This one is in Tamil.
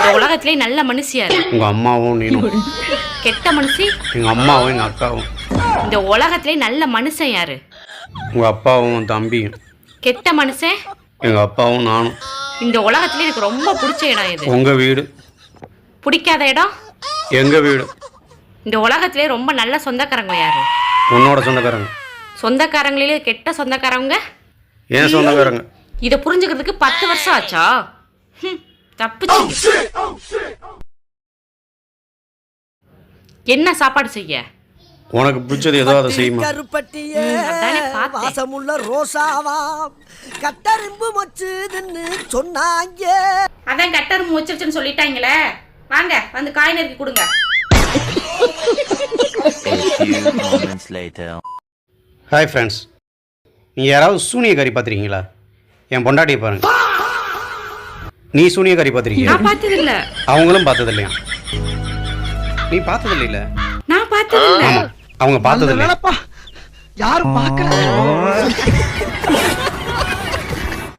இந்த உலகத்திலே நல்ல மனுஷியாரு? உங்க அம்மாவும் நீனும். கெட்ட மனுஷி? எங்க அம்மாவும் எங்க அக்காவும். இந்த உலகத்திலே நல்ல மனுஷன் யாரு? உங்க அப்பாவும் தம்பியும். கெட்ட மனுஷன்? எங்க அப்பாவும் நானும். இந்த உலகத்திலே எனக்கு ரொம்ப பிடிச்ச இடம் எது? உங்க வீடு. பிடிக்காத இடம்? எங்க வீடு. இந்த உலகத்திலே ரொம்ப நல்ல சொந்தக்காரங்க யாரு? உன்னோட சொந்தக்காரங்க. சொந்தக்காரங்களிலே கெட்ட சொந்தக்காரங்க? ஏன் சொந்தக்காரங்க? இதை புரிஞ்சுக்கிறதுக்கு 10 வருஷம் ஆச்சா? தப்பிச்சு. என்ன சாப்பாடு செய்ய? உனக்கு பிடிச்சது ஏதோ அதை செய்யுமா? வாசமுள்ள ரோசாவா கட்டரும்பு மொச்சுதுன்னு சொன்னாங்க. அதான் கட்டரும்பு வச்சிருச்சுன்னு சொல்லிட்டாங்களே. வாங்க வந்து காய் நறுக்கி கொடுங்க. ஹாய் ஃப்ரெண்ட்ஸ், நீங்கள் யாராவது சூனியக்காரி பார்த்துருக்கீங்களா? என் பொண்டாட்டியை பாருங்க. நீ சூனியக்காரி பார்த்துருக்கீங்க? நான் பார்த்தது இல்ல. அவங்களும் பார்த்தது இல்லையா? நீ பார்த்தது இல்ல? நான் பார்த்தது இல்ல. அவங்க பார்த்தது இல்ல. யாரும் பார்க்கல.